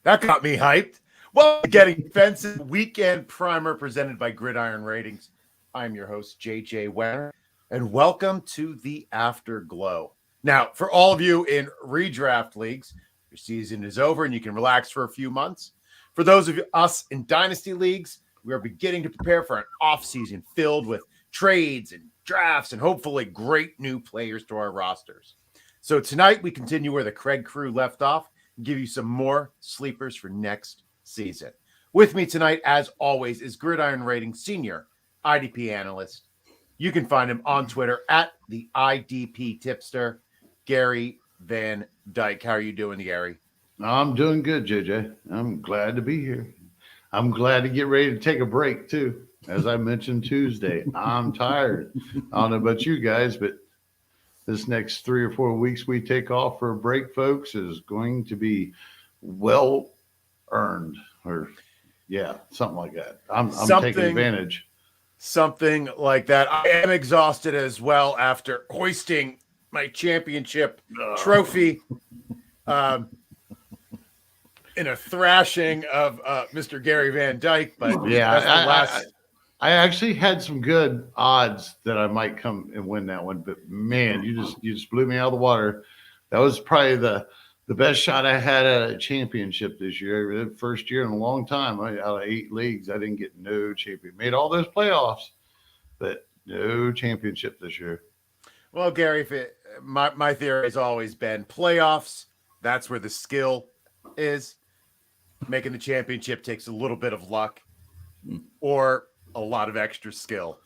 That got me hyped. Well, getting defensive weekend primer presented by Gridiron Ratings. I'm your host, JJ Wenner, and welcome to the Afterglow. Now, for all of you in redraft leagues, your season is over and you can relax for a few months. For those of us in dynasty leagues, we are beginning to prepare for an offseason filled with trades and drafts and hopefully great new players to our rosters. So tonight we continue where the Craig crew left off and give you some more sleepers for next season. With me tonight, as always, is Gridiron Ratings Senior IDP Analyst. You can find him on Twitter at the IDP Tipster, Gary Van Dyke. How are you doing, Gary? I'm doing good, JJ. I'm glad to be here. I'm glad to get ready to take a break, too. As I mentioned Tuesday, I'm tired. I don't know about you guys, but this next 3 or 4 weeks we take off for a break, folks, is going to be well earned, or something like that. I'm taking advantage. Something like that. I am exhausted as well after hoisting my championship trophy in a thrashing of Mr. Gary Van Dyke. But I actually had some good odds that I might come and win that one, but man, you just blew me out of the water. That was probably the best shot I had at a championship this year. The first year in a long time. Out of 8 leagues, I didn't get no champion. Made all those playoffs, but no championship this year. Well, Gary, my theory has always been playoffs. That's where the skill is. Making the championship takes a little bit of luck or a lot of extra skill.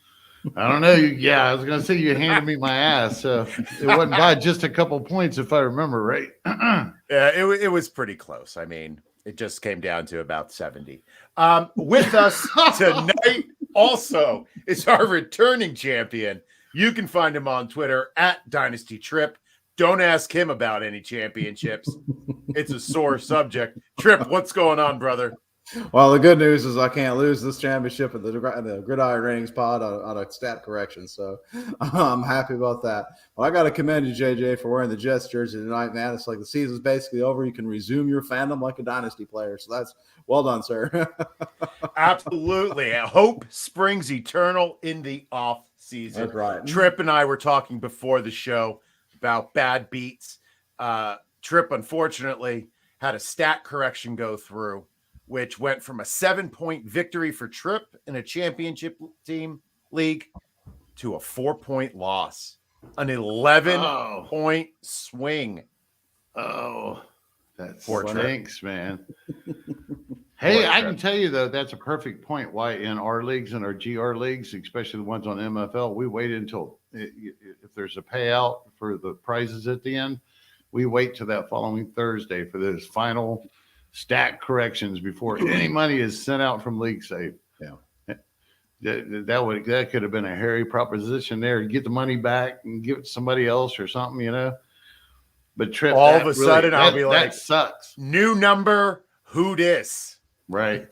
I don't know. I was going to say you handed me my ass. So it wasn't by just a couple points, if I remember right. Yeah, it was pretty close. I mean, it just came down to about 70. With us tonight also is our returning champion. You can find him on Twitter at Dynasty Tripp. Don't ask him about any championships. It's a sore subject. Tripp, what's going on, brother? Well, the good news is I can't lose this championship at the Gridiron Ratings pod on a stat correction, so I'm happy about that. Well, I got to commend you, JJ, for wearing the Jets jersey tonight, man. It's like the season's basically over. You can resume your fandom like a dynasty player, so that's well done, sir. Absolutely. Hope springs eternal in the off season. That's right. Tripp and I were talking before the show about bad beats. Tripp, unfortunately, had a stat correction go through, which went from a 7-point victory for Tripp in a championship team league to a 4-point loss, an 11-point swing. Oh, that Poor stinks, man. Hey, I can tell you, though, that's a perfect point why in our leagues and our GR leagues, especially the ones on MFL, we wait until if there's a payout for the prizes at the end, we wait till that following Thursday for those final stat corrections before any money is sent out from League Safe. Yeah, that could have been a hairy proposition there. Get the money back and give it to somebody else or something, you know. But Tripp, all of a sudden, I'll be like, that sucks. New number, who dis? Right.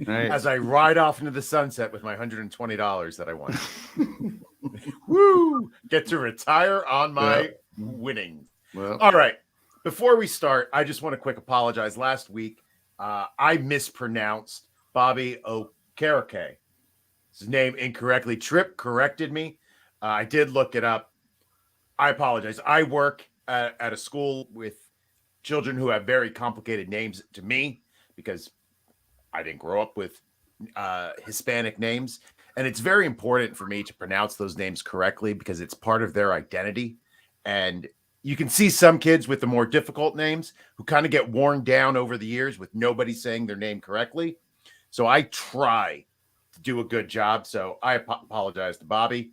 As I ride off into the sunset with my $120 that I won. Woo! Get to retire on my winnings. Well, all right. Before we start, I just want to quick apologize. Last week, I mispronounced Bobby Okereke. His name incorrectly. Tripp corrected me. I did look it up. I apologize. I work at a school with children who have very complicated names to me because I didn't grow up with Hispanic names. And it's very important for me to pronounce those names correctly because it's part of their identity. And you can see some kids with the more difficult names who kind of get worn down over the years with nobody saying their name correctly. So I try to do a good job. So I apologize to Bobby.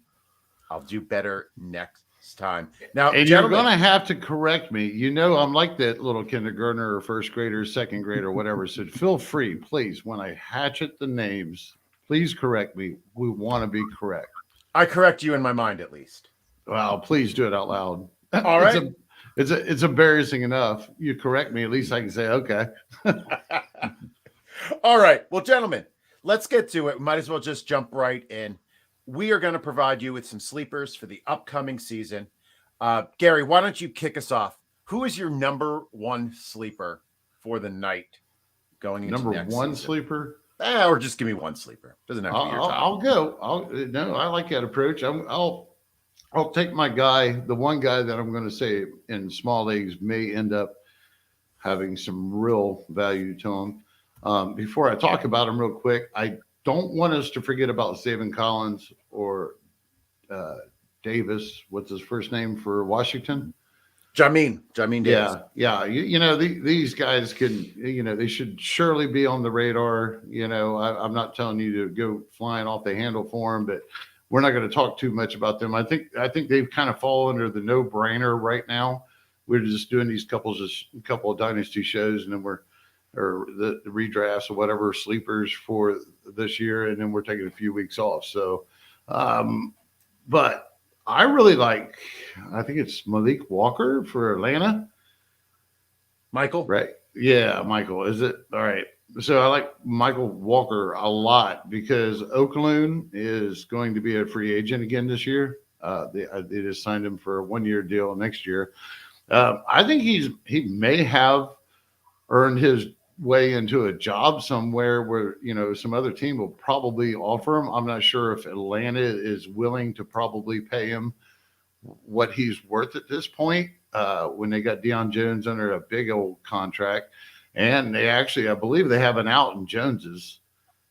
I'll do better next time. Now, and you're going to have to correct me. You know, I'm like that little kindergartner or first grader, second grader, whatever. So feel free, please, when I hatchet the names, please correct me. We want to be correct. I correct you in my mind, at least. Well, please do it out loud. All right. It's embarrassing enough. You correct me, at least I can say, okay. All right. Well, gentlemen, let's get to it. Might as well just jump right in. We are going to provide you with some sleepers for the upcoming season. Gary, why don't you kick us off? Who is your number one sleeper for the night going into Number next one season? sleeper. Or just give me one sleeper. Doesn't have to be your top. I'll go. No, I like that approach. I'll take my guy. The one guy that I'm going to say in small leagues may end up having some real value to him. Before I talk about him real quick, I don't want us to forget about Zaven Collins or Davis. What's his first name for Washington? Jamin Davis. Yeah. These guys can, they should surely be on the radar. I'm not telling you to go flying off the handle for them, but we're not going to talk too much about them. I think they've kind of fallen under the no-brainer right now. We're just doing these couple of dynasty shows, and then or the redrafts or whatever sleepers for this year, and then we're taking a few weeks off. So, but I really like, I think it's Mykal Walker for Atlanta. Mykal? Right. Yeah, Mykal. Is it? All right. So I like Mykal Walker a lot because Oakland is going to be a free agent again this year. They just signed him for a 1-year deal next year. I think he may have earned his way into a job somewhere where, some other team will probably offer him. I'm not sure if Atlanta is willing to probably pay him what he's worth at this point, when they got Deion Jones under a big old contract. And they actually, I believe they have an out in Jones's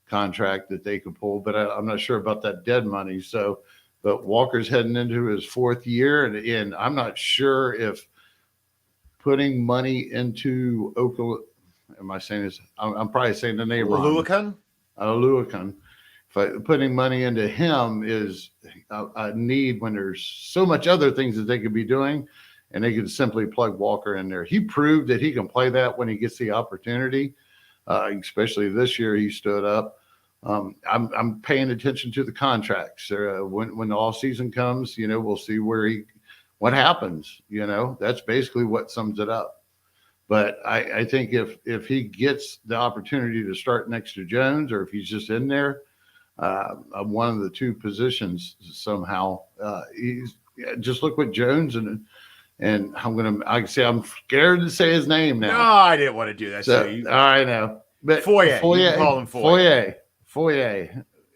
contract that they could pull, but I'm not sure about that dead money. So, but Walker's heading into his 4th year, and I'm not sure if putting money into Oakland, am I saying this? I'm probably saying the name wrong. Oluokun. Putting money into him is a need when there's so much other things that they could be doing, and they could simply plug Walker in there. He proved that he can play that when he gets the opportunity. Especially this year, he stood up. I'm paying attention to the contracts. When the off season comes, we'll see what happens. That's basically what sums it up. But I think if he gets the opportunity to start next to Jones, or if he's just in there, one of the two positions somehow, just look with Jones and I'm scared to say his name now. No, I didn't want to do that. So, I know. But Foye. You can call him Foye.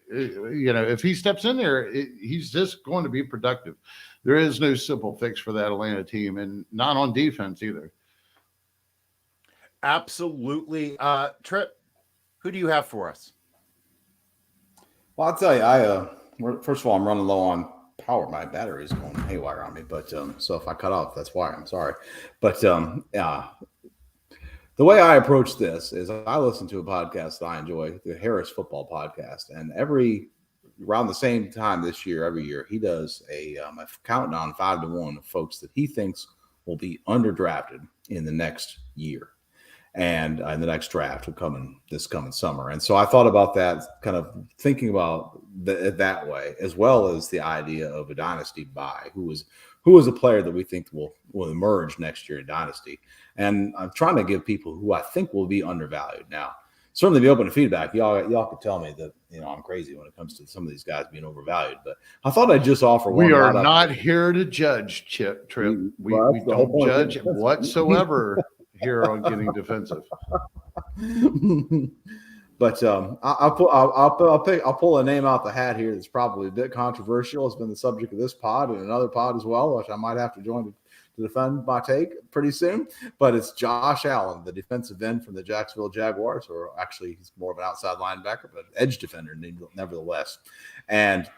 If he steps in there, he's just going to be productive. There is no simple fix for that Atlanta team, and not on defense either. Absolutely. Tripp, who do you have for us? Well, I'll tell you, first of all, I'm running low on power. My battery is going haywire on me, but so if I cut off, that's why. I'm sorry. But the way I approach this is I listen to a podcast that I enjoy, the Harris Football Podcast, and around the same time this year, every year, he does a countdown 5 to 1 of folks that he thinks will be underdrafted in the next year. And in the next draft this coming summer. And so I thought about that, kind of thinking about that way, as well as the idea of a dynasty buy, who is a player that we think will emerge next year in dynasty. And I'm trying to give people who I think will be undervalued. Now, certainly be open to feedback. Y'all could tell me that I'm crazy when it comes to some of these guys being overvalued. But I thought I'd just offer one. We are not here to judge, Tripp. We don't judge whatsoever. Here on Getting Defensive. But I'll pull a name out the hat here that's probably a bit controversial. It's been the subject of this pod and another pod as well, which I might have to join to defend my take pretty soon. But it's Josh Allen, the defensive end from the Jacksonville Jaguars, or actually he's more of an outside linebacker, but edge defender nevertheless. And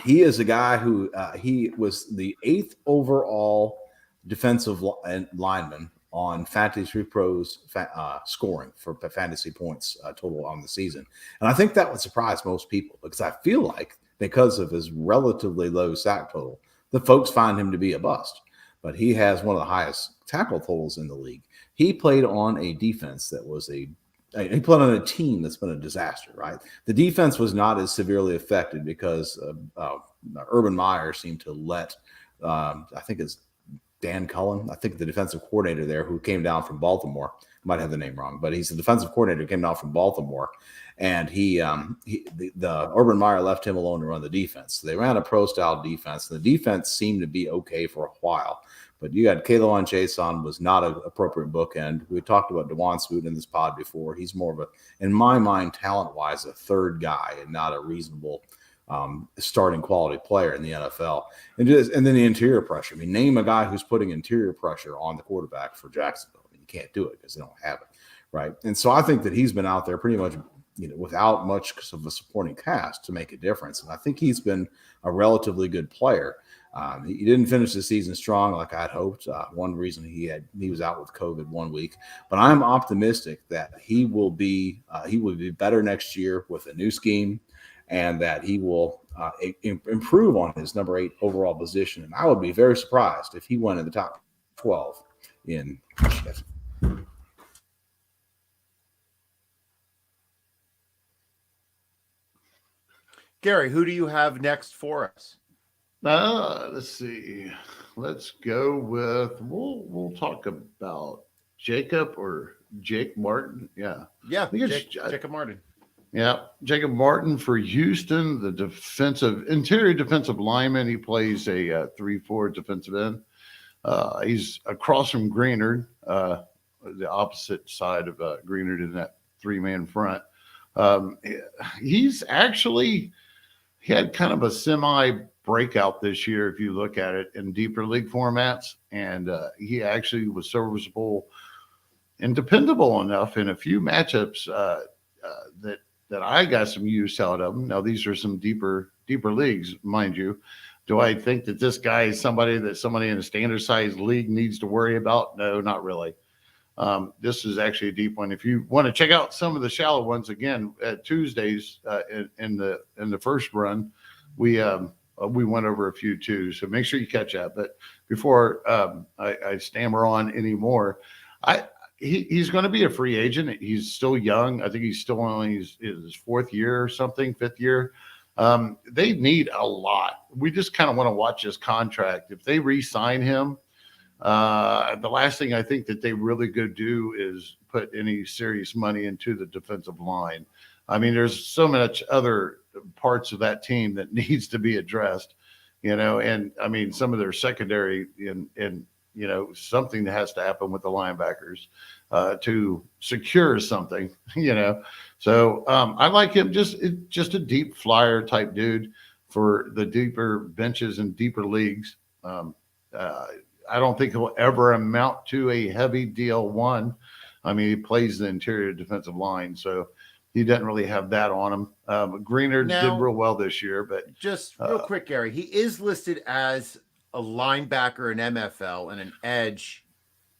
he is a guy who he was the 8th overall defensive lineman on Fantasy Pros scoring for fantasy points total on the season. And I think that would surprise most people, because I feel like because of his relatively low sack total, the folks find him to be a bust. But he has one of the highest tackle totals in the league. He played on a defense that was he played on a team that's been a disaster, right? The defense was not as severely affected because Urban Meyer seemed to let, I think it's Dan Cullen, I think the defensive coordinator there, who came down from Baltimore. I might have the name wrong, but he's the defensive coordinator who came down from Baltimore. And the Urban Meyer left him alone to run the defense. So they ran a pro-style defense. And the defense seemed to be okay for a while. But you had K'Lavon Chaisson was not an appropriate bookend. We talked about DeJuan Smoot in this pod before. He's more of a, in my mind, talent-wise, a third guy and not a reasonable starting quality player in the NFL. And then the interior pressure. I mean, name a guy who's putting interior pressure on the quarterback for Jacksonville. I mean, you can't do it because they don't have it, right? And so I think that he's been out there pretty much, without much of a supporting cast to make a difference. And I think he's been a relatively good player. He didn't finish the season strong like I'd hoped. One reason he was out with COVID 1 week, but I'm optimistic that he will be better next year with a new scheme, and that he will improve on his number 8 overall position. And I would be very surprised if he went in the top 12 in. Gary, who do you have next for us? Let's see. Let's go with we'll talk about Jacob or Jake Martin. Yeah. Yeah, Jacob Martin. Yeah, Jacob Martin for Houston, the interior defensive lineman. He plays a 3-4 defensive end. He's across from Greenard, the opposite side of Greenard in that 3-man front. He had kind of a semi breakout this year, if you look at it in deeper league formats, and he actually was serviceable and dependable enough in a few matchups that I got some use out of him. Now, these are some deeper leagues, mind you. Do I think that this guy is somebody in a standard size league needs to worry about? No, not really. This is actually a deep one. If you want to check out some of the shallow ones, again, at Tuesdays in the first run, we went over a few too. So make sure you catch that. But before I stammer on anymore, he's going to be a free agent. He's still young. I think he's still only his 4th year or something, 5th year. They need a lot. We just kind of want to watch his contract. If they re-sign him, the last thing I think that they really could do is put any serious money into the defensive line. I mean, there's so much other parts of that team that needs to be addressed, and I mean, some of their secondary and something that has to happen with the linebackers to secure something, So I like him, just a deep flyer type dude for the deeper benches and deeper leagues. I don't think he'll ever amount to a heavy DL1. I mean, he plays the interior defensive line, so he doesn't really have that on him. Greenard did real well this year, but just real quick, Gary, he is listed as a linebacker in MFL and an edge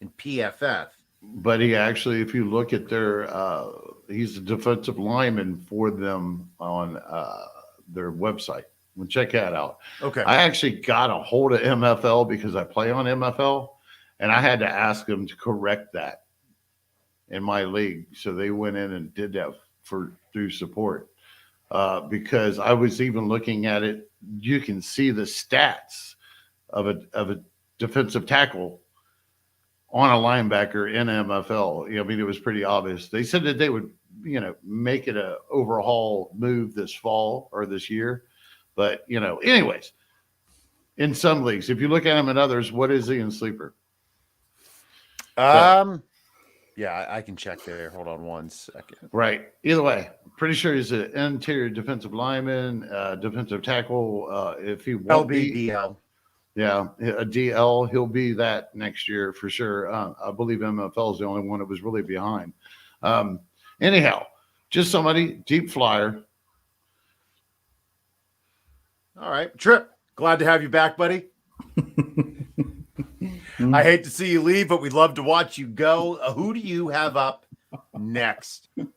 in PFF. But he actually, if you look at he's a defensive lineman for them on their website. Well, check that out. Okay. I actually got a hold of MFL because I play on MFL, and I had to ask them to correct that in my league. So they went in and did that through support because I was even looking at it. You can see the stats of a defensive tackle on a linebacker in MFL. I mean, it was pretty obvious. They said that they would, make it a overhaul move this fall or this year. But, anyways, in some leagues, if you look at him in others, what is he in sleeper? Yeah, I can check there. Hold on 1 second. Right. Either way, pretty sure he's an interior defensive lineman, defensive tackle. If he won't be DL. Yeah, a DL, he'll be that next year for sure. I believe MFL is the only one that was really behind. Anyhow, just somebody, deep flyer. All right. Tripp, glad to have you back, buddy. I hate to see you leave, but we'd love to watch you go. Who do you have up next? Well,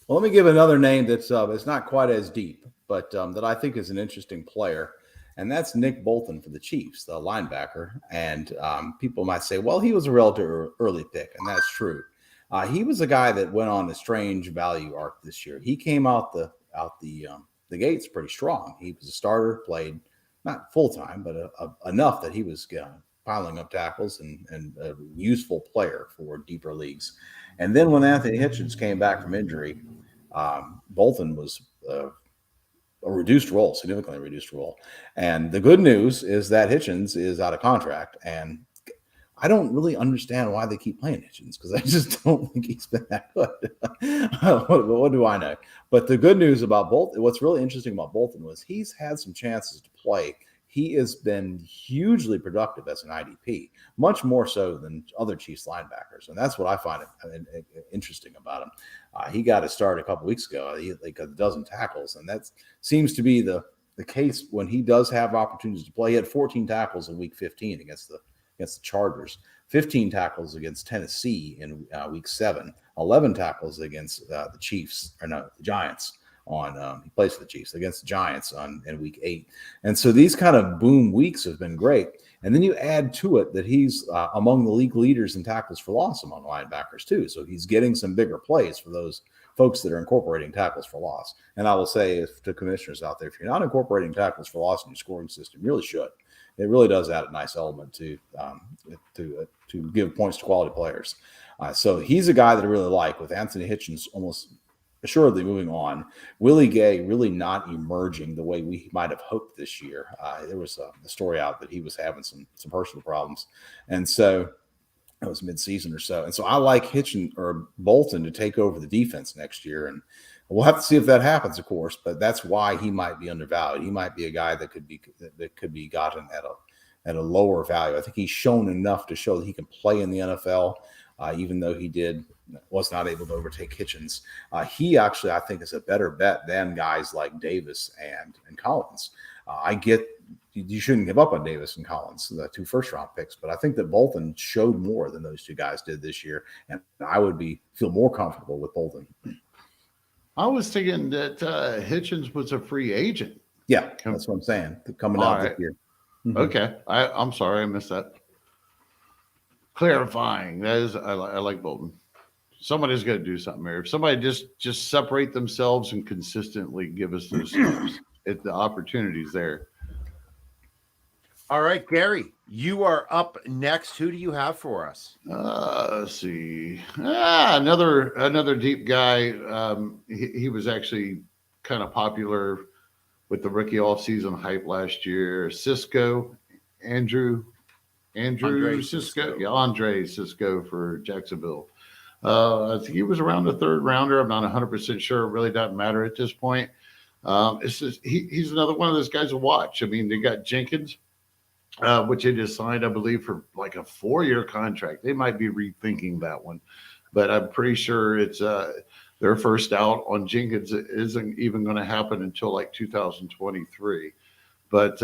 let me give another name that's it's not quite as deep, but that I think is an interesting player, and that's Nick Bolton for the Chiefs, the linebacker. And people might say, well, he was a relatively early pick, and that's true. He was a guy that went on a strange value arc this year. He came out the gates pretty strong. He was a starter, played not full time, but enough that he was piling up tackles and a useful player for deeper leagues. And then when Anthony Hitchens came back from injury, Bolton was a reduced role, significantly reduced role. And the good news is that Hitchens is out of contract, and I don't really understand why they keep playing Hitchens, because I just don't think he's been that good. what do I know? But the good news about Bolton, what's really interesting about Bolton was he's had some chances to play. He has been hugely productive as an IDP, much more so than other Chiefs linebackers. And that's what I find interesting about him. He got a start a couple weeks ago. He had like a dozen tackles, and that seems to be the case when he does have opportunities to play. He had 14 tackles in week 15 against the Chargers, 15 tackles against Tennessee in week 7, 11 tackles against the Giants he plays for the Chiefs against the Giants in week 8. And so these kind of boom weeks have been great. And then you add to it that he's among the league leaders in tackles for loss among linebackers too. So he's getting some bigger plays for those folks that are incorporating tackles for loss. And I will say to commissioners out there, if you're not incorporating tackles for loss in your scoring system, you really should. It really does add a nice element to give points to quality players. So he's a guy that I really like, with Anthony Hitchens almost assuredly moving on. Willie Gay really not emerging the way we might have hoped this year. There was a story out that he was having some personal problems, and so it was mid-season or so. And so I like Bolton to take over the defense next year, and we'll have to see if that happens, of course. But that's why he might be undervalued. He might be a guy that could be gotten at a lower value. I think he's shown enough to show that he can play in the NFL, even though he was not able to overtake Hitchens. He actually, I think, is a better bet than guys like Davis and Collins. I get you shouldn't give up on Davis and Collins, the 2 first-round picks, but I think that Bolton showed more than those 2 guys did this year, and I would feel more comfortable with Bolton. I was thinking that Hitchens was a free agent. Yeah, that's what I'm saying. Coming out this year. Mm-hmm. Okay, I'm sorry I missed that. Clarifying. That is, I like Bolton. Somebody's got to do something here. If somebody just separate themselves and consistently give us those steps, the opportunities there. All right, Gary, you are up next. Who do you have for us? Let's see. Another deep guy. He was actually kind of popular with the rookie offseason hype last year. Andre Cisco. Yeah, Andre Cisco for Jacksonville. I think he was around the 3rd rounder. I'm not 100% sure. It really doesn't matter at this point. It's just, he's another one of those guys to watch. I mean, they got Jenkins, which they just signed, I believe, for like a 4-year contract. They might be rethinking that one, but I'm pretty sure it's their first out on Jenkins isn't even going to happen until like 2023. But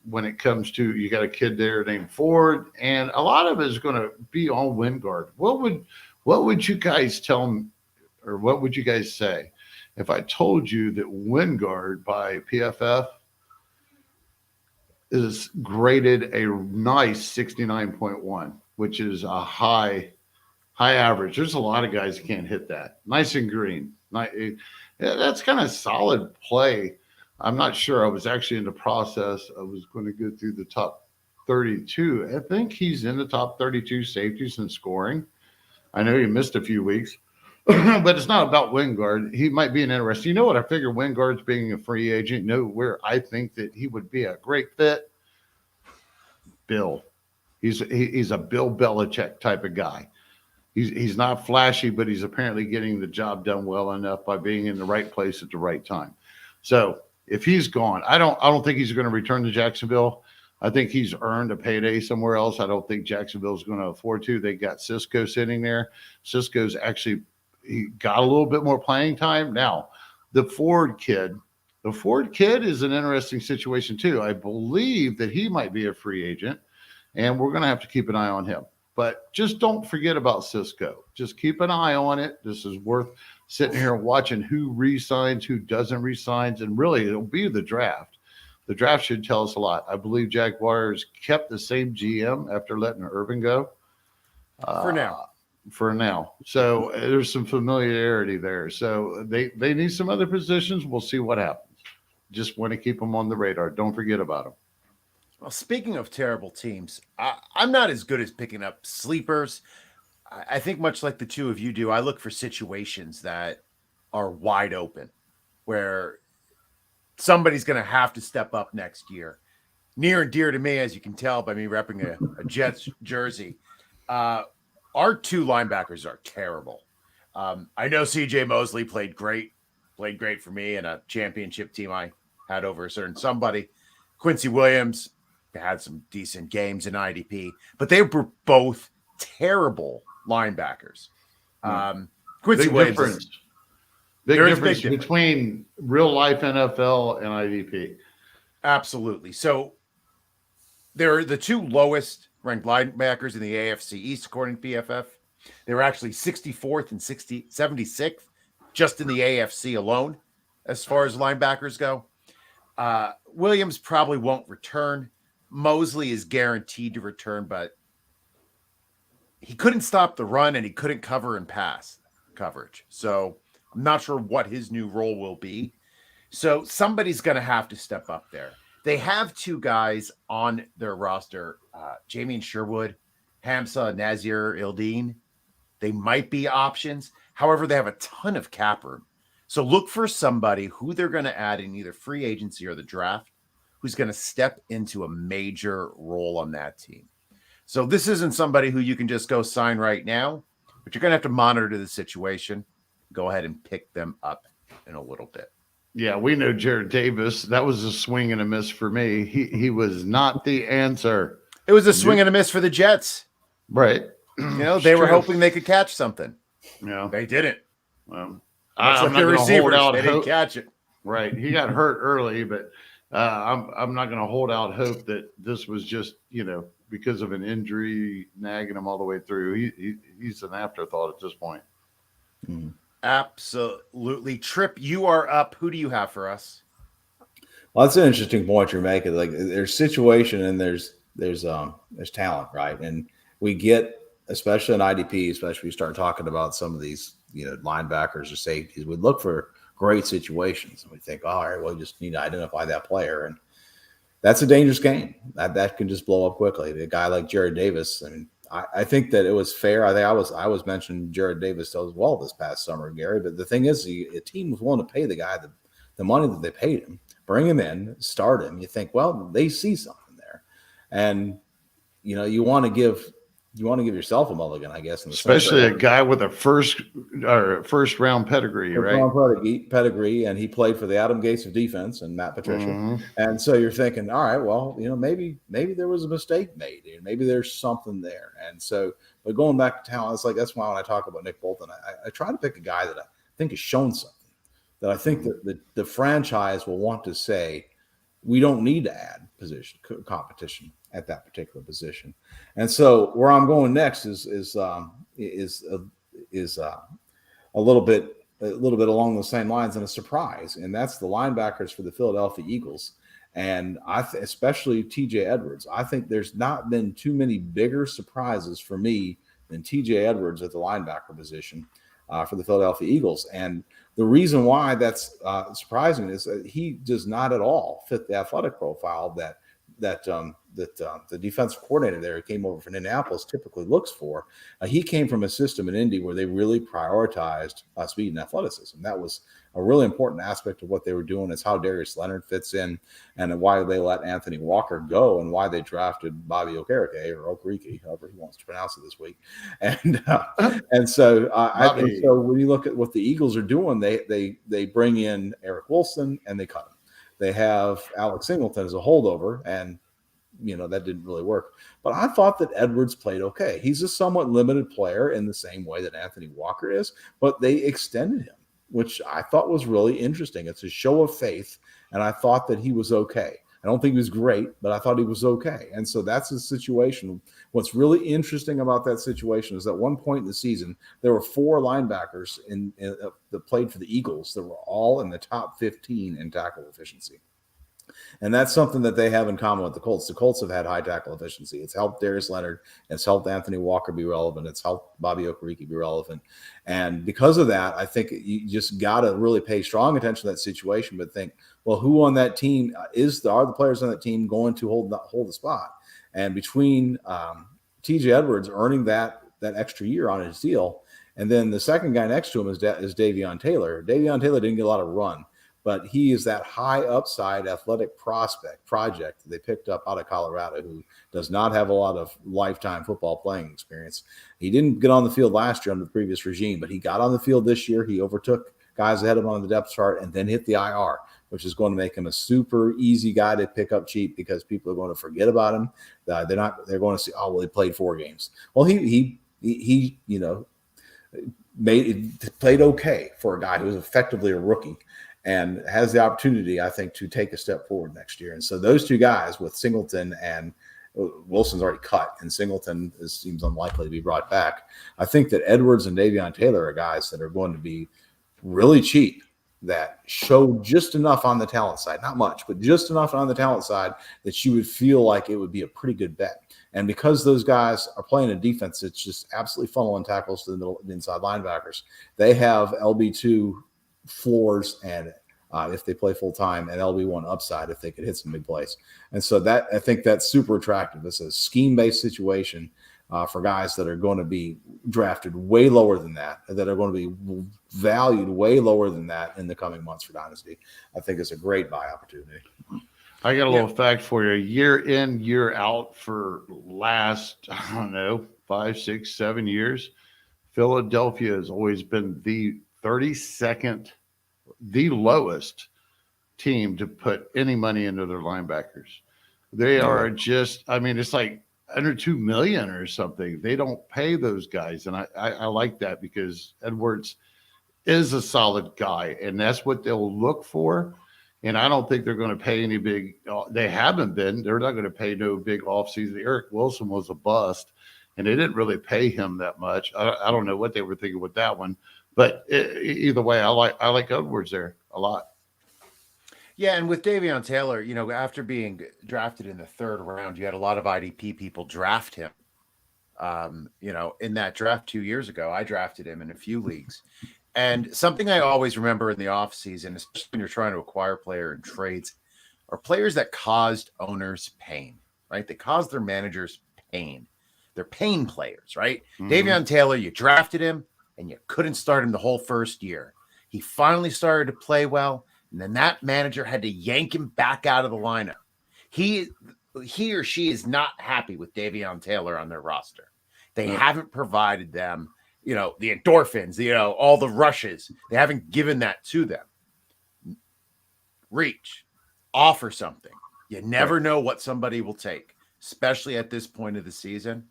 when it comes to, you got a kid there named Ford, and a lot of it is going to be on Wingard. What would you guys tell me, or what would you guys say if I told you that Wingard by PFF is graded a nice 69.1, which is a high average? There's a lot of guys who can't hit that. Nice and green. That's kind of solid play. I'm not sure. I was actually in the process. I was going to go through the top 32. I think he's in the top 32 safeties in scoring. I know he missed a few weeks, but it's not about Wingard. He might be an interesting. You know what? I figure Wingard's being a free agent. You know where I think that he would be a great fit? Bill. He's a Bill Belichick type of guy. He's not flashy, but he's apparently getting the job done well enough by being in the right place at the right time. So if he's gone, I don't think he's going to return to Jacksonville. I think he's earned a payday somewhere else. I don't think Jacksonville's going to afford to. They got Cisco sitting there. Cisco's actually, he got a little bit more playing time. Now, the Ford kid is an interesting situation too. I believe that he might be a free agent, and we're going to have to keep an eye on him. But just don't forget about Cisco. Just keep an eye on it. This is worth sitting here and watching who re-signs, who doesn't re-signs, and really it'll be the draft. The draft should tell us a lot. I believe Jaguars kept the same GM after letting Urban go. For now. So there's some familiarity there. So they need some other positions. We'll see what happens. Just want to keep them on the radar. Don't forget about them. Well, speaking of terrible teams, I'm not as good as picking up sleepers. I think much like the two of you do, I look for situations that are wide open where somebody's going to have to step up next year. Near and dear to me, as you can tell by me repping a Jets jersey, our two linebackers are terrible. I know CJ Mosley played great for me in a championship team I had over a certain somebody. Quincy Williams had some decent games in IDP, but they were both terrible linebackers. Quincy Big Williams difference. is, Big there is difference big difference. between real life NFL and IDP. Absolutely. So they're the two lowest ranked linebackers in the AFC East, according to PFF. They were actually 64th and 76th just in the AFC alone, as far as linebackers go. Williams probably won't return. Mosley is guaranteed to return, but he couldn't stop the run and he couldn't cover and pass coverage. So I'm not sure what his new role will be. So somebody's going to have to step up there. They have two guys on their roster, Jamie Sherwood, Hamza Nazir Ildeen. They might be options. However, they have a ton of cap room. So look for somebody who they're going to add in either free agency or the draft who's going to step into a major role on that team. So this isn't somebody who you can just go sign right now, but you're going to have to monitor the situation. Go ahead and pick them up in a little bit. Yeah, we know Jared Davis. That was a swing and a miss for me. He was not the answer. It was a swing and a miss for the Jets. Right. They were hoping they could catch something. Yeah. They didn't. Well, That's I'm like not the going to hold receivers. out They didn't hope. catch it. Right. He got hurt early, but I'm not going to hold out hope that this was just, because of an injury nagging him all the way through. He's an afterthought at this point. Mm-hmm. Absolutely. Tripp, you are up. Who do you have for us? Well, that's an interesting point you're making. Like, there's situation and there's talent, right? And we get, especially in IDP, especially we start talking about some of these, linebackers or safeties, we look for great situations and we think, all right, well, we just need to identify that player, and that's a dangerous game. That can just blow up quickly. A guy like Jared Davis, I mean, I think that it was fair. I think I was mentioning Jared Davis as well this past summer, Gary. But the thing is, a team was willing to pay the guy the money that they paid him, bring him in, start him. You think, well, they see something there, and you want to give yourself a mulligan, I guess. Especially a guy with a first round pedigree, right? Pedigree, and he played for the Adam Gates of defense and Matt Patricia. Mm-hmm. And so you're thinking, all right, well, maybe there was a mistake made, and maybe there's something there. And so, but going back to talent, that's why when I talk about Nick Bolton, I try to pick a guy that I think has shown something, that I think that the franchise will want to say, we don't need to add competition at that particular position. And so where I'm going next is a little bit along those same lines, and a surprise, and that's the linebackers for the Philadelphia Eagles. And especially TJ Edwards. I think there's not been too many bigger surprises for me than TJ Edwards at the linebacker position for the Philadelphia Eagles. And the reason why that's surprising is that he does not at all fit the athletic profile that the defensive coordinator there who came over from Indianapolis typically looks for. He came from a system in Indy where they really prioritized speed and athleticism. That was a really important aspect of what they were doing, is how Darius Leonard fits in, and why they let Anthony Walker go, and why they drafted Bobby Okereke, or Okereke, however he wants to pronounce it this week. And so so when you look at what the Eagles are doing, they bring in Eric Wilson and they cut him. They have Alex Singleton as a holdover, and that didn't really work. But I thought that Edwards played okay. He's a somewhat limited player in the same way that Anthony Walker is, but they extended him, which I thought was really interesting. It's a show of faith, and I thought that he was okay. I don't think he was great, but I thought he was okay. And so that's the situation. What's really interesting about that situation is at one point in the season, there were 4 linebackers that played for the Eagles that were all in the top 15 in tackle efficiency. And that's something that they have in common with the Colts. The Colts have had high tackle efficiency. It's helped Darius Leonard. It's helped Anthony Walker be relevant. It's helped Bobby Okereke be relevant. And because of that, I think you just got to really pay strong attention to that situation, but think, well, who on that team are the players on that team going to hold the spot? And between TJ Edwards earning that extra year on his deal, and then the second guy next to him is Davion Taylor. Davion Taylor didn't get a lot of run, but he is that high upside athletic project that they picked up out of Colorado, who does not have a lot of lifetime football playing experience. He didn't get on the field last year under the previous regime, but he got on the field this year. He overtook guys ahead of him on the depth chart and then hit the IR, which is going to make him a super easy guy to pick up cheap because people are going to forget about him. They're going to see, oh, well, he played 4 games. Well, he played okay for a guy who was effectively a rookie and has the opportunity, I think, to take a step forward next year. And so those two guys with Singleton and Wilson's already cut, and Singleton seems unlikely to be brought back. I think that Edwards and Davion Taylor are guys that are going to be really cheap, that show just enough on the talent side, not much, but just enough on the talent side that you would feel like it would be a pretty good bet. And because those guys are playing a defense that's just absolutely funneling tackles to the inside linebackers, they have LB2 floors and if they play full time, and LB1 upside if they could hit some big plays. And so that, I think that's super attractive. It's a scheme-based situation for guys that are going to be drafted way lower than that are going to be valued way lower than that in the coming months for Dynasty. I think it's a great buy opportunity. I got a little fact for you. Year in, year out for last, 5, 6, 7 years, Philadelphia has always been the 32nd, the lowest team to put any money into their linebackers. They are just, it's like under $2 million or something. They don't pay those guys. And I like that because Edwards is a solid guy, and that's what they'll look for. And I don't think they're going to pay any big. They haven't been. They're not going to pay no big offseason. Eric Wilson was a bust, and they didn't really pay him that much. I don't know what they were thinking with that one, but either way, I like Edwards there a lot. Yeah, and with Davion Taylor, after being drafted in the 3rd round, you had a lot of IDP people draft him. In that draft 2 years ago, I drafted him in a few leagues. And something I always remember in the offseason, especially when you're trying to acquire a player in trades, are players that caused owners pain, right? They caused their managers pain. They're pain players, right? Mm-hmm. Davion Taylor, you drafted him, and you couldn't start him the whole first year. He finally started to play well, and then that manager had to yank him back out of the lineup. He or she is not happy with Davion Taylor on their roster. They haven't provided them the endorphins, all the rushes. They haven't given that to them. Reach, offer something. You never know what somebody will take, especially at this point of the season.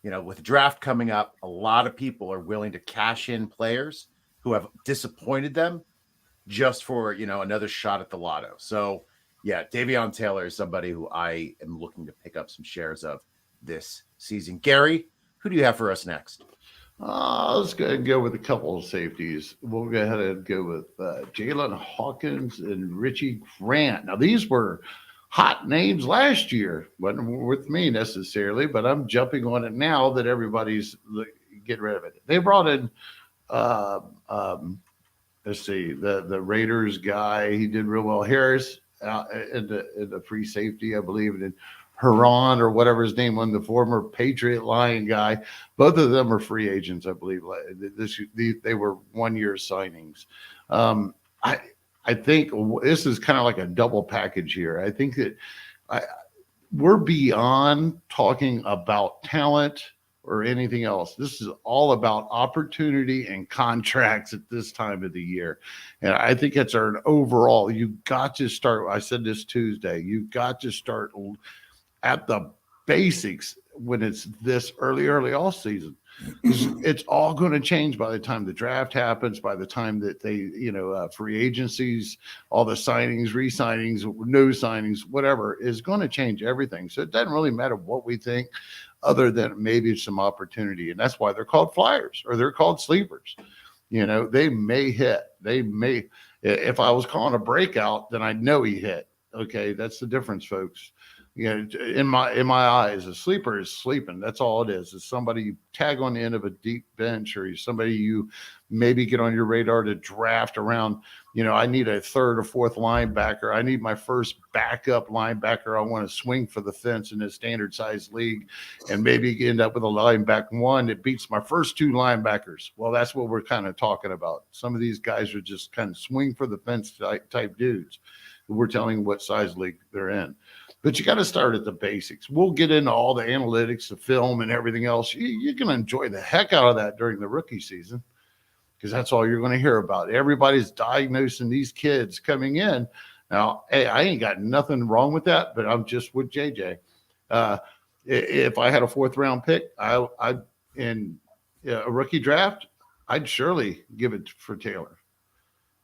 With the draft coming up, a lot of people are willing to cash in players who have disappointed them just for, another shot at the lotto. So, yeah, Davion Taylor is somebody who I am looking to pick up some shares of this season. Gary, who do you have for us next? Let's go ahead and go with a couple of safeties. We'll go ahead and go with Jaylinn Hawkens and Richie Grant. Now, these were hot names last year. Wasn't with me necessarily, but I'm jumping on it now that everybody's getting rid of it. They brought in, let's see, the Raiders guy. He did real well. Harris in the free safety, I believe, and then Huron or whatever his name was, the former Patriot Lion guy. Both of them are free agents, I believe. They were 1-year signings. I think this is kind of like a double package here. I think that we're beyond talking about talent or anything else. This is all about opportunity and contracts at this time of the year. And I think it's an overall, you got to start, I said this Tuesday, you've got to start at the basics when it's this early off season. It's all going to change by the time the draft happens, by the time that they, free agencies, all the signings, re-signings, no signings, whatever is going to change everything. So it doesn't really matter what we think other than maybe some opportunity. And that's why they're called flyers or they're called sleepers. They may hit. They may, if I was calling a breakout, then I know he hit. Okay, that's the difference, folks. In my eyes, a sleeper is sleeping. That's all it is. It's somebody you tag on the end of a deep bench, or somebody you maybe get on your radar to draft around. I need a third or fourth linebacker. I need my first backup linebacker. I want to swing for the fence in a standard size league, and maybe end up with a linebacker one that beats my first two linebackers. Well, that's what we're kind of talking about. Some of these guys are just kind of swing for the fence type dudes. We're telling what size league they're in. But you got to start at the basics. We'll get into all the analytics, the film, and everything else. You're going to enjoy the heck out of that during the rookie season, because that's all you're going to hear about. Everybody's diagnosing these kids coming in. Now, hey, I ain't got nothing wrong with that, but I'm just with JJ. If I had a fourth-round pick, in a rookie draft, I'd surely give it for Taylor.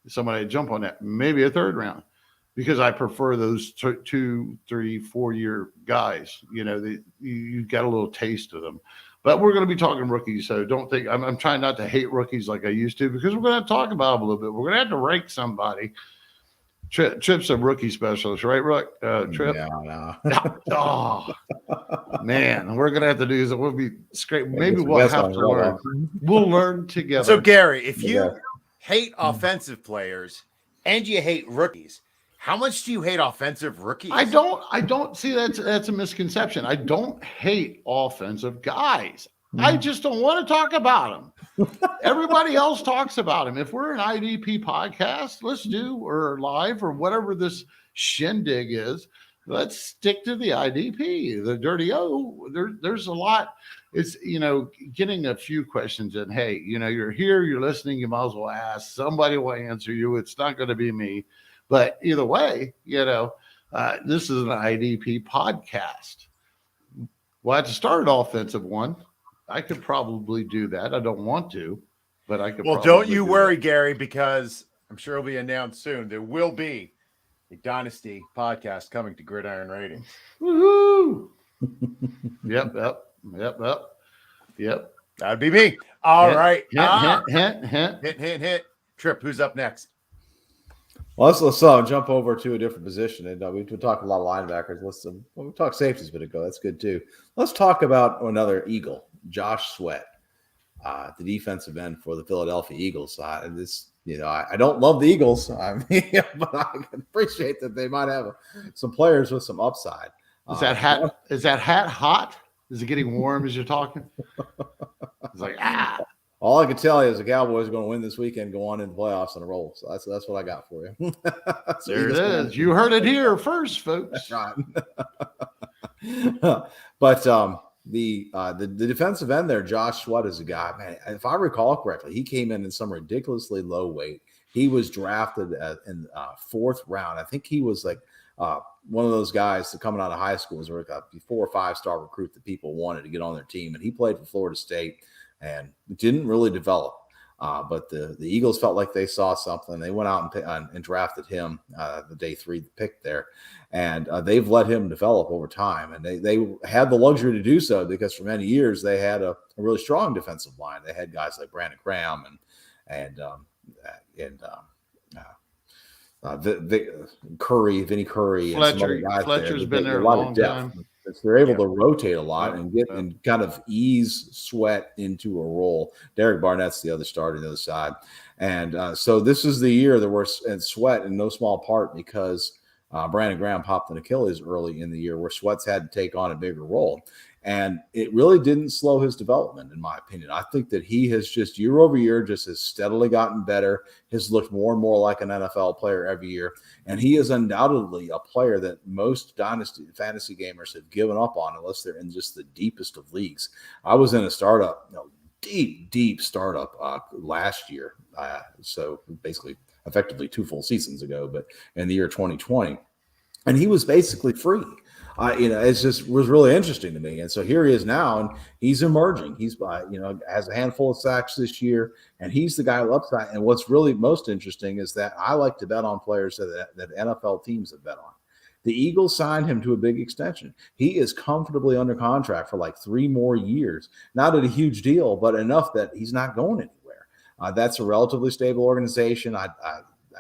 Somebody would jump on that, maybe a third round, because I prefer those 2, 3, 4 year guys. You got a little taste of them. But we're going to be talking rookies, so don't think I'm trying not to hate rookies like I used to, because we're going to talk about them a little bit. We're going to have to rank somebody. Tripp's a rookie specialist, right, Tripp? No. Oh, man, we're going to have to do this. We'll be straight. Maybe we'll have to learn. We'll learn together. So, Gary, if you hate offensive players and you hate rookies, how much do you hate offensive rookies? I don't see that's a misconception. I don't hate offensive guys. I just don't want to talk about them. Everybody else talks about them. If we're an IDP podcast, let's do, or live, or whatever this shindig is, let's stick to the IDP. The dirty there's a lot. It's, getting a few questions in. Hey, you're here, you're listening, you might as well ask. Somebody will answer you. It's not going to be me. But either way, this is an IDP podcast. Well, I had to start an offensive one. I could probably do that. I don't want to, but I could. Well, don't you worry, Gary, because I'm sure it'll be announced soon. There will be a Dynasty podcast coming to Gridiron Ratings. Woohoo! Yep. That'd be me. All right. Hint. Tripp, who's up next? Well, let's jump over to a different position. And we talk a lot of linebackers. We talk safeties a bit ago. That's good too. Let's talk about another Eagle, Josh Sweat, the defensive end for the Philadelphia Eagles. I don't love the Eagles, but I can appreciate that they might have some players with some upside. Is that hat hot? Is it getting warm as you're talking? It's like All I can tell you is the Cowboys are going to win this weekend, go on in the playoffs on a roll. So that's what I got for you. There it is. You heard it here first, folks. That's right. But the defensive end there, Josh Sweat, is a guy, man, if I recall correctly, he came in some ridiculously low weight. He was drafted in fourth round. I think he was like one of those guys that coming out of high school was like a 4 or 5 star recruit that people wanted to get on their team. And he played for Florida State and didn't really develop. But the Eagles felt like they saw something. They went out and drafted him the day 3 pick there. And they've let him develop over time. And they had the luxury to do so because for many years they had a really strong defensive line. They had guys like Brandon Graham and Vinny Curry. Fletcher's been there a long time. They're able to rotate a lot and get and kind of ease Sweat into a role. Derek Barnett's the other starter on the other side. And so this is the year that we're and Sweat in no small part because Brandon Graham popped an Achilles early in the year where Sweat's had to take on a bigger role. And it really didn't slow his development, in my opinion. I think that he has just year over year just has steadily gotten better, has looked more and more like an NFL player every year. And he is undoubtedly a player that most dynasty fantasy gamers have given up on unless they're in just the deepest of leagues. I was in a startup, deep startup last year. So basically, effectively 2 full seasons ago, but in the year 2020. And he was basically free. It's just was really interesting to me. And so here he is now, and he's emerging. He's, has a handful of sacks this year, and he's the guy with upside. And what's really most interesting is that I like to bet on players that NFL teams have bet on. The Eagles signed him to a big extension. He is comfortably under contract for like 3 more years. Not at a huge deal, but enough that he's not going anywhere. That's a relatively stable organization. I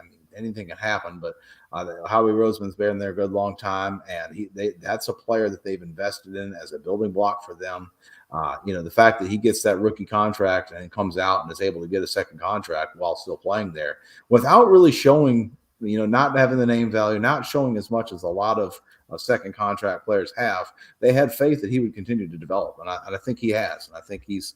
mean, anything can happen, but Howie Roseman's been there a good long time, and that's a player that they've invested in as a building block for them. The fact that he gets that rookie contract and comes out and is able to get a second contract while still playing there without really showing, not having the name value, not showing as much as a lot of second contract players have. They had faith that he would continue to develop, and I think he has. And I think he's,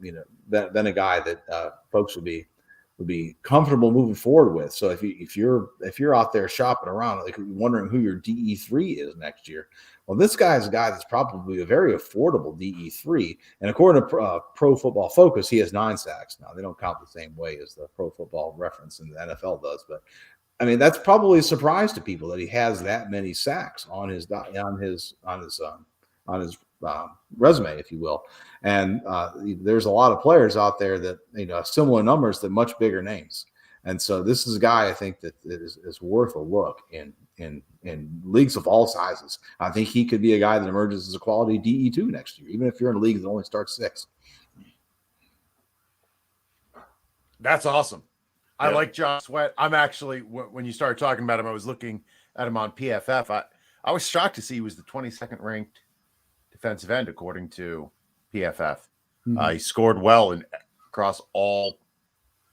been a guy that folks would be comfortable moving forward with. So if you're out there shopping around, like wondering who your DE3 is next year, well, this guy is a guy that's probably a very affordable DE3. And according to Pro Football Focus, he has 9 sacks. Now, they don't count the same way as the Pro Football Reference in the NFL does, but I mean, that's probably a surprise to people that he has that many sacks on his resume, if you will. And there's a lot of players out there that similar numbers, that much bigger names. And so this is a guy I think that is worth a look in leagues of all sizes. I think he could be a guy that emerges as a quality DE2 next year, even if you're in a league that only starts 6. That's awesome. Yeah. I like John Sweat. I'm actually, when you started talking about him, I was looking at him on PFF. I was shocked to see he was the 22nd ranked defensive end according to PFF. Mm-hmm. He scored well across all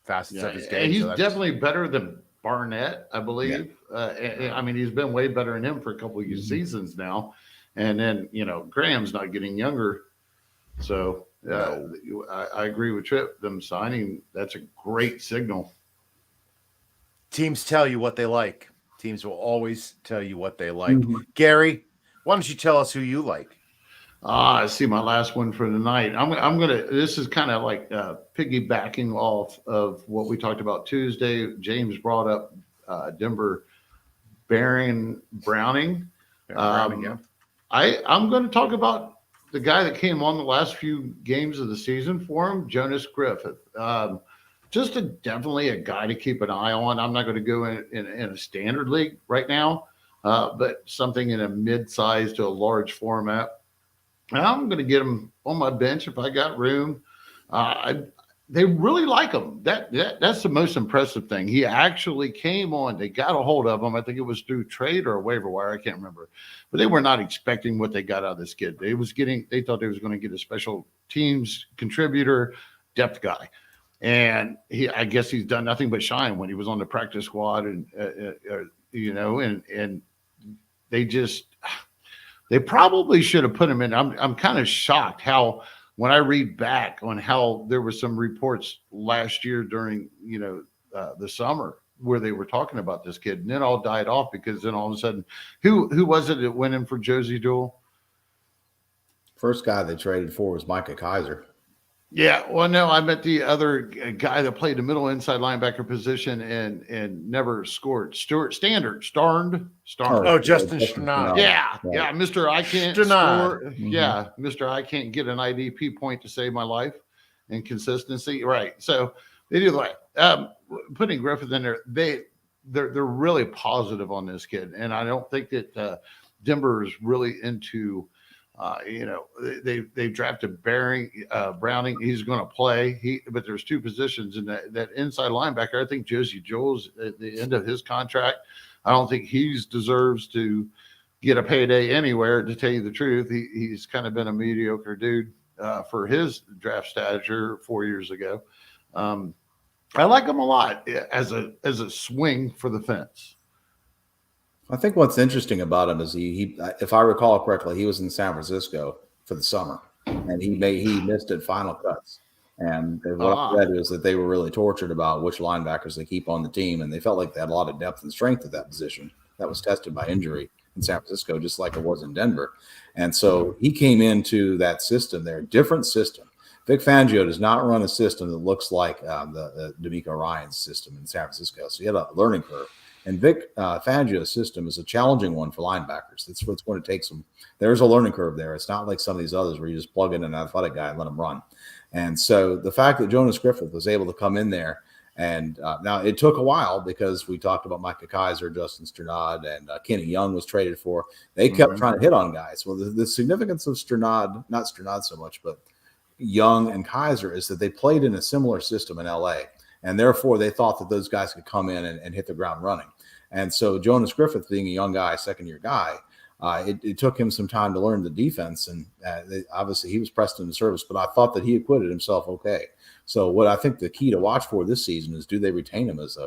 facets of his game. And he's definitely better than Barnett, I believe. Yeah. I mean, he's been way better than him for a couple of seasons now. And then, Graham's not getting younger. So I agree with Tripp. Them signing, that's a great signal. Teams tell you what they like. Teams will always tell you what they like. Mm-hmm. Gary, why don't you tell us who you like? I see my last one for the night. I'm gonna. This is kind of like piggybacking off of what we talked about Tuesday. James brought up Denver Browning. Yeah. I'm going to talk about the guy that came on the last few games of the season for him, Jonas Griffith. Definitely a guy to keep an eye on. I'm not going to go in a standard league right now, but something in a mid-size to a large format. I'm going to get him on my bench if I got room. They really like him. That's the most impressive thing. He actually came on. They got a hold of him. I think it was through trade or a waiver wire. I can't remember. But they were not expecting what they got out of this kid. They thought they was going to get a special teams contributor, depth guy. And I guess he's done nothing but shine when he was on the practice squad, and they probably should have put him in. I'm kind of shocked how, when I read back on how there were some reports last year during the summer where they were talking about this kid, and then all died off because then all of a sudden, who was it that went in for Josie Jewell? First guy they traded for was Micah Kaiser. Yeah, well, no, I meant the other guy that played the middle inside linebacker position and never scored. Starned. Oh, Justin Strnad. Yeah, Mr. I can't score. Mm-hmm. Yeah, Mr. I can't get an IDP point to save my life and consistency. Right. So they do putting Griffith in there. They're really positive on this kid, and I don't think that Denver is really into. They've drafted Browning. He's going to play. But there's 2 positions in that inside linebacker. I think Josie Jewell's at the end of his contract. I don't think he deserves to get a payday anywhere. To tell you the truth, he's kind of been a mediocre dude for his draft stature 4 years ago. I like him a lot as a swing for the fence. I think what's interesting about him is he if I recall correctly, he was in San Francisco for the summer, and he missed at final cuts. And what I read is that they were really tortured about which linebackers they keep on the team, and they felt like they had a lot of depth and strength at that position. That was tested by injury in San Francisco, just like it was in Denver. And so he came into that system there, different system. Vic Fangio does not run a system that looks like the D'Amico Ryans system in San Francisco. So he had a learning curve. And Vic Fangio's system is a challenging one for linebackers. That's what's going to take some. There's a learning curve there. It's not like some of these others where you just plug in an athletic guy and let him run. And so the fact that Jonas Griffith was able to come in there, and now it took a while because we talked about Micah Kaiser, Justin Strnad, and Kenny Young was traded for. They kept trying to hit on guys. Well, the significance of Strnad, not Strnad so much, but Young and Kaiser, is that they played in a similar system in LA. And therefore, they thought that those guys could come in and hit the ground running. And so Jonas Griffith, being a young guy, second-year guy, it took him some time to learn the defense, and obviously he was pressed into service, but I thought that he acquitted himself okay. So what I think the key to watch for this season is, do they retain him as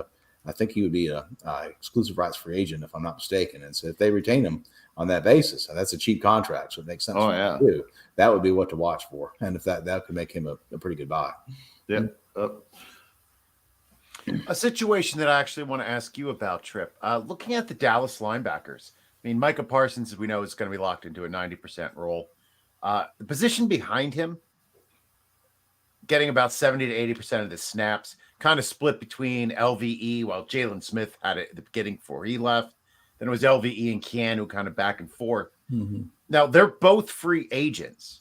I think he would be a exclusive rights free agent, if I'm not mistaken. And so if they retain him on that basis, and that's a cheap contract, so it makes sense to do, that would be what to watch for. And if that could make him a pretty good buy. Yeah. A situation that I actually want to ask you about, Tripp. Looking at the Dallas linebackers, I mean, Micah Parsons, as we know, is going to be locked into a 90% role. The position behind him, getting about 70 to 80% of the snaps, kind of split between LVE, while Jalen Smith had it at the beginning before he left. Then it was LVE and Keanu kind of back and forth. Mm-hmm. Now, they're both free agents.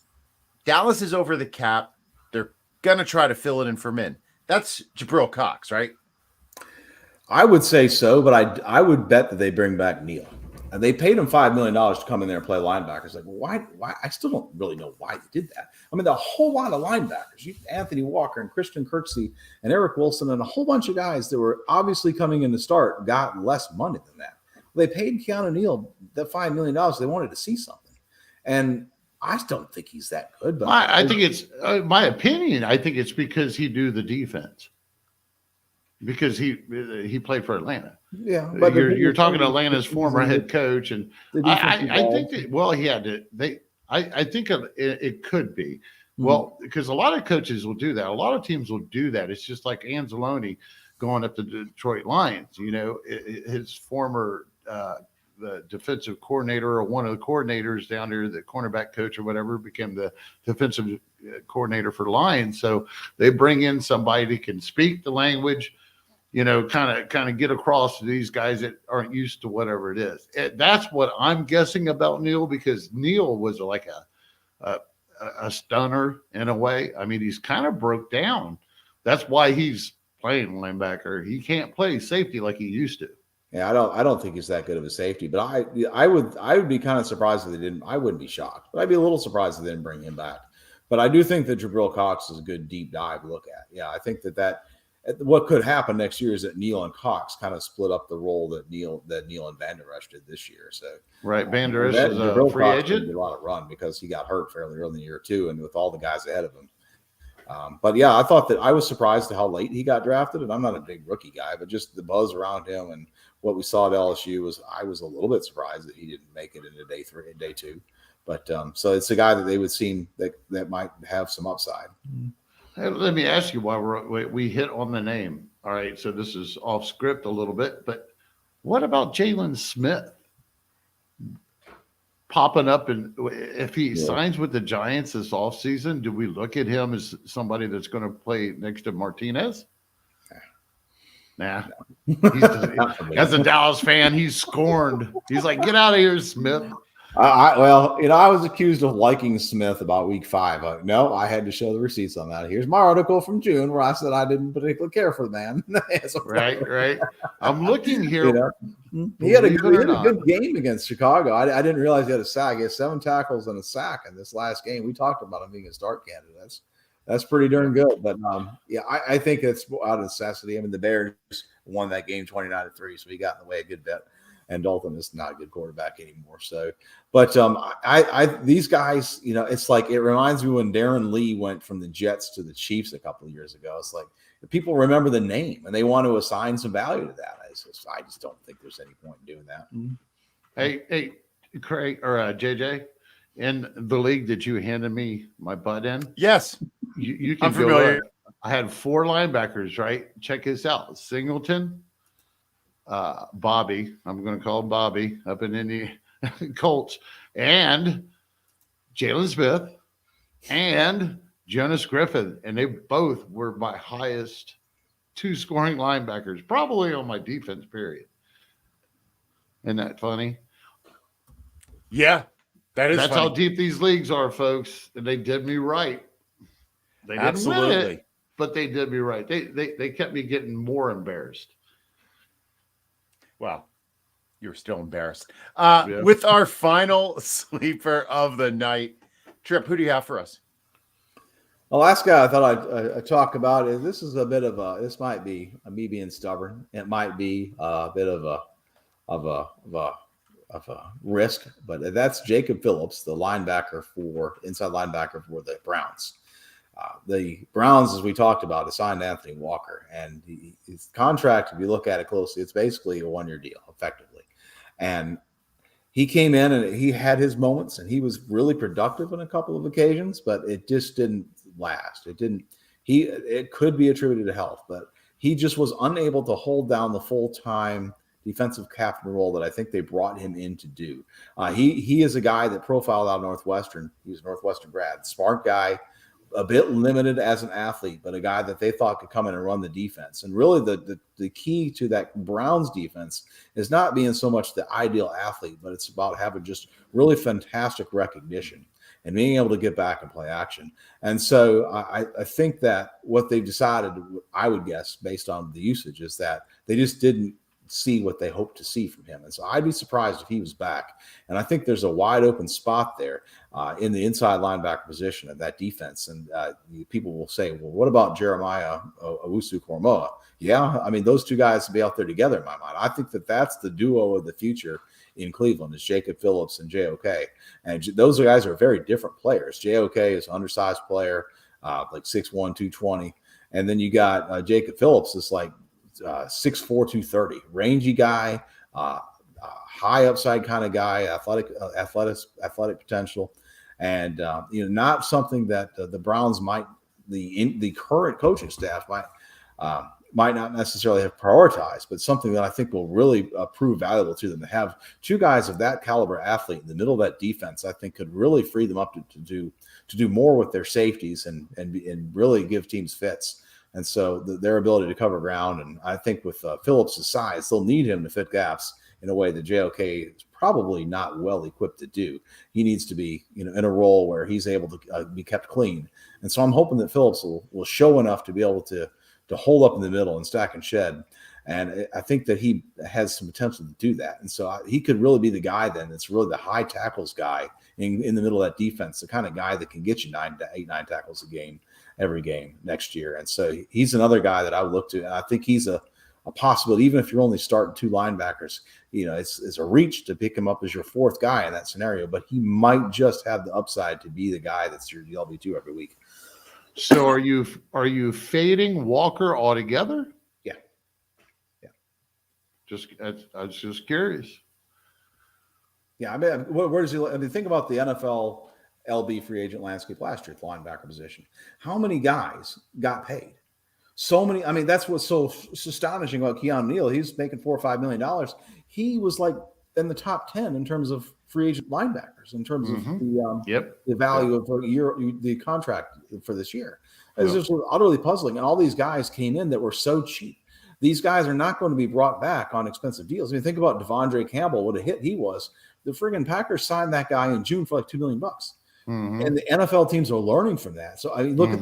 Dallas is over the cap. They're going to try to fill it in for Min. That's Jabril Cox, right? I would say so, but I would bet that they bring back Neal. And they paid him $5 million to come in there and play linebackers. Like, why? I still don't really know why they did that. I mean, the whole lot of linebackers, Anthony Walker and Christian Kirksey and Eric Wilson and a whole bunch of guys that were obviously coming in to start got less money than that. They paid Keanu Neal that $5 million. They wanted to see something. And I don't think he's that good. But I think it's my opinion. I think it's because he do the defense. Because he played for Atlanta. Yeah, but you're talking to Atlanta's former head coach, and I think that he had to. I think it could be well because a lot of coaches will do that. A lot of teams will do that. It's just like Anzalone going up to the Detroit Lions. You know, his former the defensive coordinator or one of the coordinators down there, the cornerback coach or whatever, became the defensive coordinator for the Lions. So they bring in somebody that can speak the language. You know, kind of get across to these guys that aren't used to whatever it is. That's what I'm guessing about Neal, because Neal was like a stunner in a way. I mean, he's kind of broke down. That's why he's playing linebacker. He can't play safety like he used to. Yeah, I don't think he's that good of a safety. But I would be kind of surprised if they didn't. I wouldn't be shocked, but I'd be a little surprised if they didn't bring him back. But I do think that Jabril Cox is a good deep dive look at. Yeah, I think that what could happen next year is that Neal and Cox kind of split up the role that Neal and Van Der Esch did this year. So right, Van Der Esch is a free agent. Did a lot of run because he got hurt fairly early in the year too, and with all the guys ahead of him. But yeah, I thought that I was surprised at how late he got drafted, and I'm not a big rookie guy, but just the buzz around him and what we saw at LSU I was a little bit surprised that he didn't make it into day 2. But so it's a guy that they would seem that might have some upside. Hey, let me ask you while we hit on the name. All right, so this is off script a little bit, but what about Jaylinn Smith popping up? And if he signs with the Giants this offseason, do we look at him as somebody that's going to play next to Martinez? Nah. As a Dallas fan, he's scorned. He's like, get out of here, Smith. Well, I was accused of liking Smith about week 5. No, I had to show the receipts on that. Here's my article from June where I said I didn't particularly care for the man. Right. I'm looking here. He had a good game against Chicago. I didn't realize he had a sack. He had 7 tackles and a sack in this last game. We talked about him being a start candidate. That's pretty darn good. But I think it's out of necessity. I mean, the Bears won that game 29-3, so he got in the way a good bit. And Dalton is not a good quarterback anymore. So, but these guys, it's like it reminds me when Darren Lee went from the Jets to the Chiefs a couple of years ago. It's like people remember the name and they want to assign some value to that. I just don't think there's any point in doing that. Hey, Craig or JJ, in the league that you handed me my butt in. Yes, you can. I'm familiar. I had 4 linebackers. Right, check this out: Singleton. Bobby, I'm going to call him Bobby up in Indy Colts, and Jalen Smith and Jonas Griffith. And they both were my highest 2 scoring linebackers, probably on my defense period. Isn't that funny? Yeah, that's funny. How deep these leagues are, folks. And they did me right. They didn't win it, but they did me right. They kept me getting more embarrassed. Well, you're still embarrassed. With our final sleeper of the night, Tripp, who do you have for us? The last guy I thought I'd talk about is this is a bit of this might be me being stubborn. It might be a bit of of a risk, but that's Jacob Phillips, the inside linebacker for the Browns. The Browns, as we talked about, assigned Anthony Walker, and his contract, if you look at it closely, it's basically a 1-year deal, effectively. And he came in and he had his moments, and he was really productive on a couple of occasions, but it just didn't last. It could be attributed to health, but he just was unable to hold down the full-time defensive captain role that I think they brought him in to do. He is a guy that profiled out of Northwestern. He was a Northwestern grad, smart guy, a bit limited as an athlete, but a guy that they thought could come in and run the defense. And really the key to that Browns defense is not being so much the ideal athlete, but it's about having just really fantastic recognition and being able to get back and play action. And so I think that what they've decided, I would guess, based on the usage, is that they just didn't see what they hoped to see from him. And so I'd be surprised if he was back. And I think there's a wide open spot there in the inside linebacker position of that defense. And people will say, well, what about Jeremiah Owusu-Koramoah? Yeah, I mean, those two guys will be out there together in my mind. I think that that's the duo of the future in Cleveland, is Jacob Phillips and JOK. And those guys are very different players. JOK is an undersized player, like 6'1", 220. And then you got Jacob Phillips is like 6'4", 230, rangy guy, high upside kind of guy, athletic potential, and not something that the Browns the current coaching staff might not necessarily have prioritized, but something that I think will really prove valuable to them. To have two guys of that caliber athlete in the middle of that defense, I think could really free them up to do more with their safeties and really give teams fits. And so their ability to cover ground, and I think with Phillips' size, they'll need him to fit gaps in a way that JOK is probably not well equipped to do. He needs to be, in a role where he's able to be kept clean. And so I'm hoping that Phillips will show enough to be able to hold up in the middle and stack and shed. And I think that he has some potential to do that. And so he could really be the guy then. It's really the high tackles guy in the middle of that defense, the kind of guy that can get you 9 tackles a game every game next year. And so he's another guy that I would look to. And I think he's a possibility, even if you're only starting 2 linebackers, it's a reach to pick him up as your 4th guy in that scenario, but he might just have the upside to be the guy that's your LB2 every week. So are you fading Walker altogether? Yeah. I was just curious. Yeah. I mean, where does he, think about the NFL LB free agent landscape last year at the linebacker position. How many guys got paid? So many. I mean, that's what's so astonishing about Keanu Neal. He's making $4 or $5 million. He was like in the top 10 in terms of free agent linebackers, in terms of the value of the contract for this year. It's just utterly puzzling. And all these guys came in that were so cheap. These guys are not going to be brought back on expensive deals. I mean, think about Devondre Campbell, what a hit he was. The friggin' Packers signed that guy in June for like $2 million. Mm-hmm. And the NFL teams are learning from that. So I mean, look at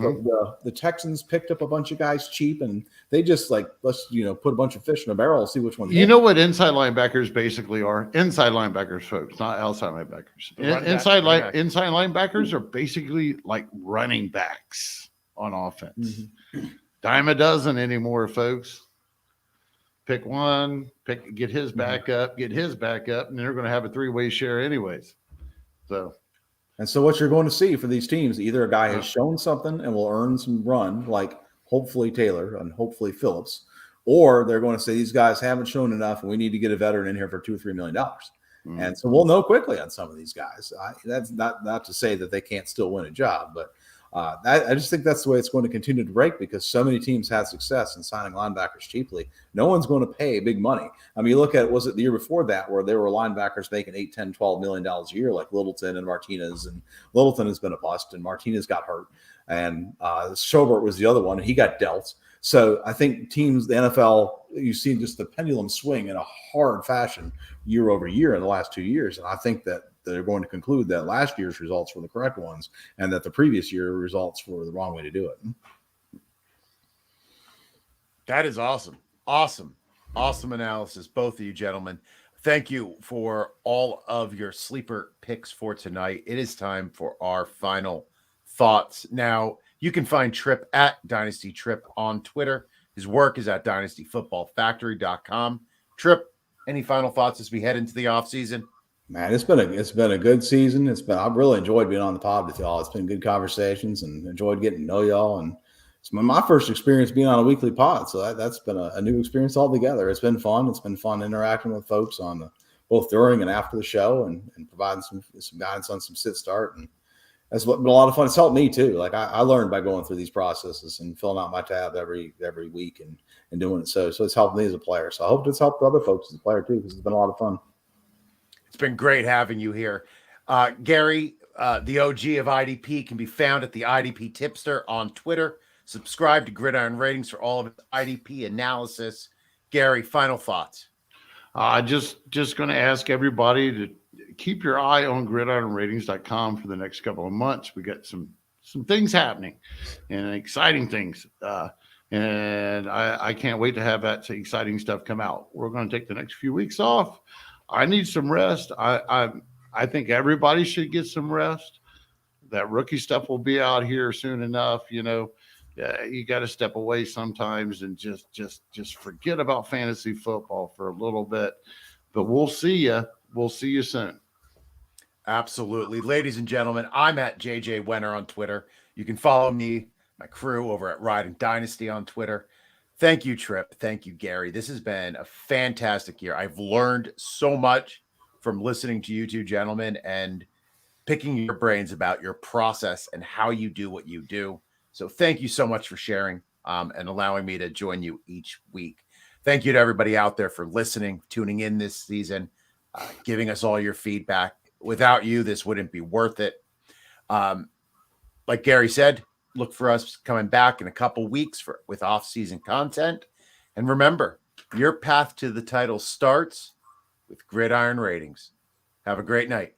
the Texans picked up a bunch of guys cheap, and they just let's put a bunch of fish in a barrel, see which one. You know what inside linebackers basically are? Inside linebackers, folks, not outside linebackers. Inside linebackers are basically like running backs on offense. Mm-hmm. Dime a dozen anymore, folks. Pick one, get his back up, and they're going to have a 3-way share anyways. And so what you're going to see for these teams, either a guy has shown something and will earn some run, like hopefully Taylor and hopefully Phillips, or they're going to say these guys haven't shown enough and we need to get a veteran in here for $2 or $3 million. Mm-hmm. And so we'll know quickly on some of these guys. That's not to say that they can't still win a job, but I just think that's the way it's going to continue to break, because so many teams had success in signing linebackers cheaply. No one's going to pay big money. I mean, you look at, was it the year before that where there were linebackers making $8, $10, $12 million a year, like Littleton and Martinez, and Littleton has been a bust and Martinez got hurt. And Schobert was the other one, and he got dealt. So I think teams, the NFL, you've seen just the pendulum swing in a hard fashion year over year in the last 2 years. And I think that they're going to conclude that last year's results were the correct ones and that the previous year results were the wrong way to do it. That is awesome. Awesome analysis, both of you gentlemen. Thank you for all of your sleeper picks for tonight. It is time for our final thoughts. Now, you can find Tripp at Dynasty Tripp on Twitter. His work is at dynastyfootballfactory.com. Tripp, Any final thoughts as we head into the off season? Man, it's been a good season. I've really enjoyed being on the pod with y'all. It's been good conversations and enjoyed getting to know y'all. And it's my first experience being on a weekly pod, so that's been a new experience altogether. It's been fun. It's been fun interacting with folks on both during and after the show, and providing some guidance on some sit start. And that's been a lot of fun. It's helped me too. Like I learned by going through these processes and filling out my tab every week and doing it. So it's helped me as a player. So I hope it's helped other folks as a player too, because it's been a lot of fun. It's been great having you here. Gary, the OG of IDP, can be found at the IDP Tipster on Twitter. Subscribe to Gridiron Ratings for all of its IDP analysis. Gary, final thoughts. Just going to ask everybody to keep your eye on gridironratings.com for the next couple of months. We got some things happening and exciting things. And I can't wait to have that exciting stuff come out. We're going to take the next few weeks off. I need some rest. I think everybody should get some rest. That rookie stuff will be out here soon enough. You got to step away sometimes and just forget about fantasy football for a little bit. But we'll see you. We'll see you soon. Absolutely. Ladies and gentlemen, I'm at JJ Wenner on Twitter. You can follow me, my crew over at Riding Dynasty on Twitter. Thank you, Tripp. Thank you, Gary. This has been a fantastic year. I've learned so much from listening to you two gentlemen and picking your brains about your process and how you do what you do. So thank you so much for sharing and allowing me to join you each week. Thank you to everybody out there for listening, tuning in this season, giving us all your feedback. Without you, this wouldn't be worth it. Like Gary said, look for us coming back in a couple weeks with off-season content. And remember, your path to the title starts with Gridiron Ratings. Have a great night.